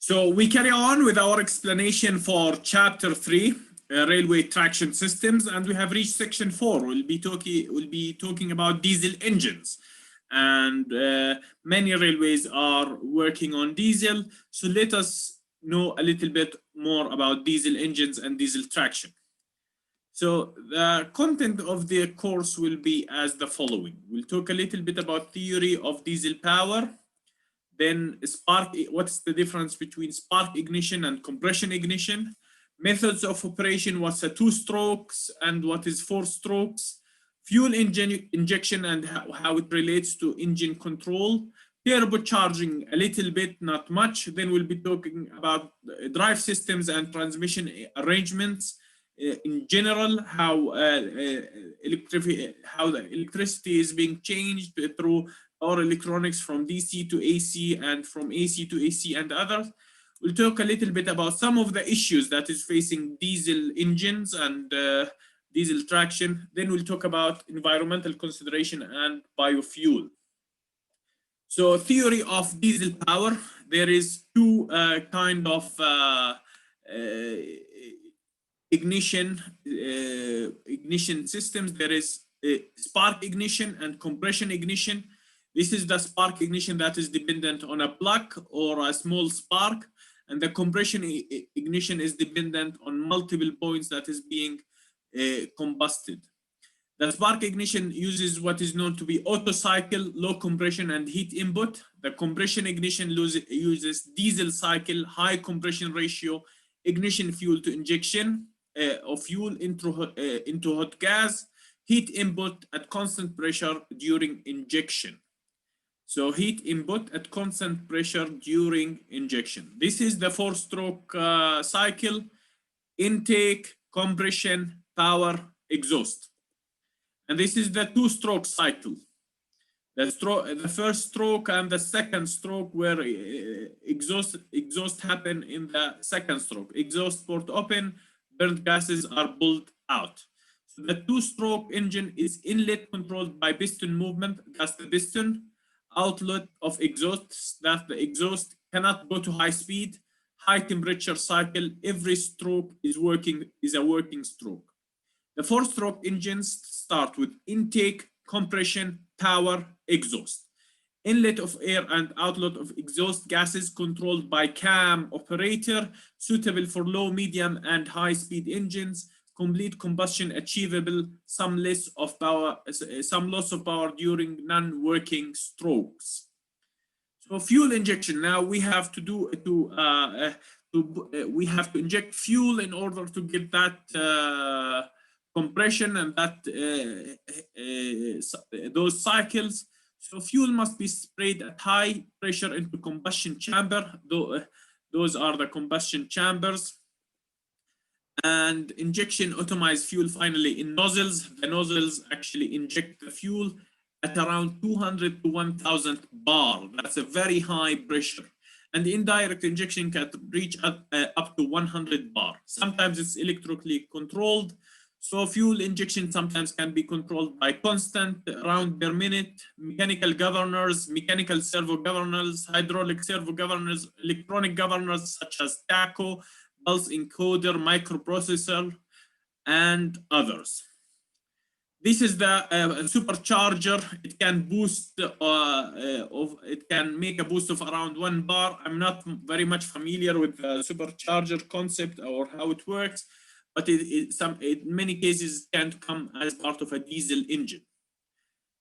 So we carry on with our explanation for chapter 3, railway traction systems, and we have reached section 4. We'll be talking about diesel engines, and many railways are working on diesel. So let us know a little bit more about diesel engines and diesel traction. So the content of the course will be as the following. We'll talk a little bit about theory of diesel power. Then spark, what's the difference between spark ignition and compression ignition? Methods of operation, what's a 2 strokes and what is 4 strokes? Fuel engine injection and how it relates to engine control. Turbocharging a little bit, not much. Then we'll be talking about drive systems and transmission arrangements. In general, how the electricity is being changed through or electronics from DC to AC and from AC to AC and others. We'll talk a little bit about some of the issues that is facing diesel engines and diesel traction. Then we'll talk about environmental consideration and biofuel. So theory of diesel power, there is two kind of ignition systems. There is spark ignition and compression ignition. This is the spark ignition that is dependent on a plug or a small spark, and the compression ignition is dependent on multiple points that is being combusted. The spark ignition uses what is known to be Otto cycle, low compression and heat input. The compression ignition uses diesel cycle, high compression ratio, ignition fuel to injection of fuel into hot gas, heat input at constant pressure during injection. So heat input at constant pressure during injection. This is the 4-stroke cycle: intake, compression, power, exhaust. And this is the 2-stroke cycle. The first stroke and the second stroke, where exhaust happen in the second stroke. Exhaust port open, burnt gases are pulled out. So the 2-stroke engine is inlet controlled by piston movement. That's the piston. Outlet of exhaust, that the exhaust cannot go to high speed. High temperature cycle, every stroke is a working stroke. The 4-stroke engines start with intake, compression, power, exhaust. Inlet of air and outlet of exhaust gases controlled by cam operator, suitable for low, medium and high speed engines. Complete combustion achievable, some loss of power during non-working strokes. So fuel injection. Now we have to we have to inject fuel in order to get that compression and that those cycles. So fuel must be sprayed at high pressure into combustion chamber. Those are the combustion chambers. And injection atomized fuel finally in nozzles. The nozzles actually inject the fuel at around 200 to 1000 bar. That's a very high pressure. And the indirect injection can reach up to 100 bar. Sometimes it's electrically controlled. So fuel injection sometimes can be controlled by constant round per minute, mechanical governors, mechanical servo governors, hydraulic servo governors, electronic governors such as TACO, pulse encoder, microprocessor, and others. This is the supercharger. It can boost, it can make a boost of around 1 bar. I'm not very much familiar with the supercharger concept or how it works, but in many cases can come as part of a diesel engine.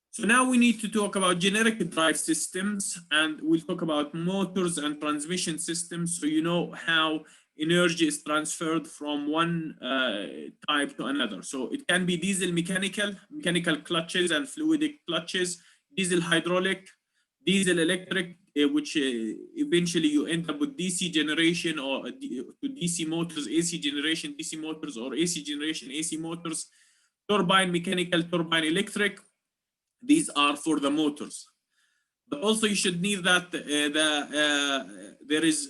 So now we need to talk about generic drive systems, and we'll talk about motors and transmission systems, so you know how energy is transferred from one type to another. So it can be diesel mechanical clutches and fluidic clutches, diesel hydraulic, diesel electric, which eventually you end up with DC generation or to DC motors, AC generation, DC motors, or AC generation, AC motors, turbine mechanical, turbine electric. These are for the motors. But also you should need that there is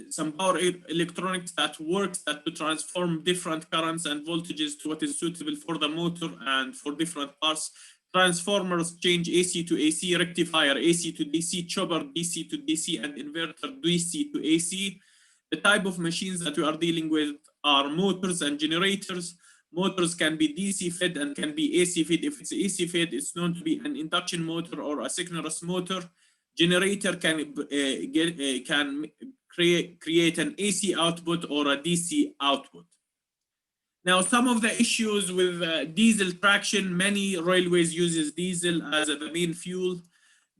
some power electronics that works to transform different currents and voltages to what is suitable for the motor and for different parts. Transformers change AC to AC, rectifier AC to DC, chopper DC to DC, and inverter DC to AC. The type of machines that we are dealing with are motors and generators. Motors can be DC fed and can be AC fed. If it's AC fed, it's known to be an induction motor or a synchronous motor. Generator can create an AC output or a DC output. Now, some of the issues with diesel traction, many railways uses diesel as the main fuel.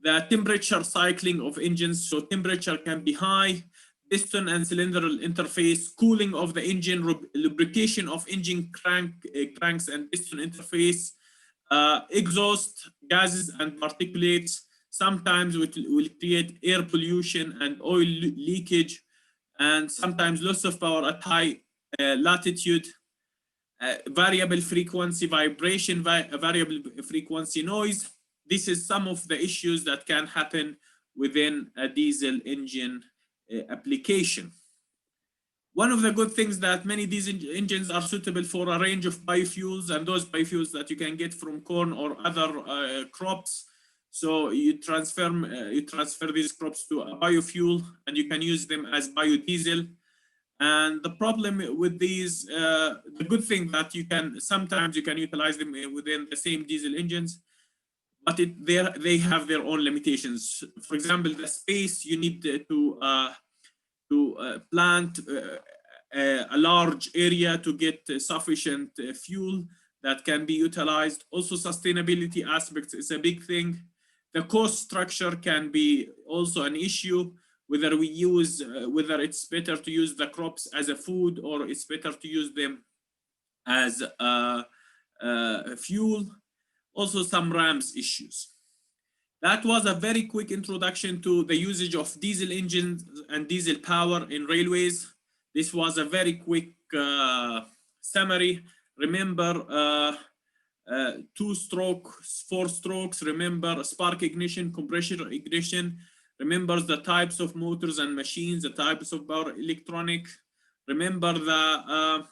The temperature cycling of engines, so temperature can be high, piston and cylindrical interface, cooling of the engine, lubrication of engine cranks and piston interface, exhaust gases and particulates. Sometimes will create air pollution and oil leakage, and sometimes loss of power at high latitude. Variable frequency vibration, variable frequency noise. This is some of the issues that can happen within a diesel engine application. One of the good things that many diesel engines are suitable for a range of biofuels, and those biofuels that you can get from corn or other crops. So you transfer these crops to a biofuel and you can use them as biodiesel. And the problem with these, the good thing that sometimes you can utilize them within the same diesel engines, but they have their own limitations. For example, the space you need to plant a large area to get sufficient fuel that can be utilized. Also, sustainability aspects is a big thing. The cost structure can be also an issue, whether it's better to use the crops as a food or it's better to use them as fuel. Also some RAMs issues. That was a very quick introduction to the usage of diesel engines and diesel power in railways. This was a very quick summary. Remember 2 strokes, 4 strokes. Remember spark ignition, compression ignition. Remember the types of motors and machines, the types of power electronic. Remember the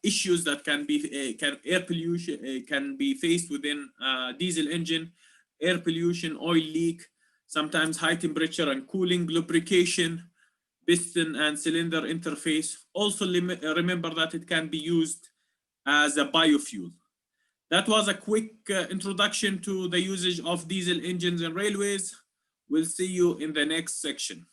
issues that can be air pollution can be faced within diesel engine, air pollution, oil leak, sometimes high temperature and cooling, lubrication, piston and cylinder interface. Also remember that it can be used as a biofuel. That was a quick introduction to the usage of diesel engines in railways. We'll see you in the next section.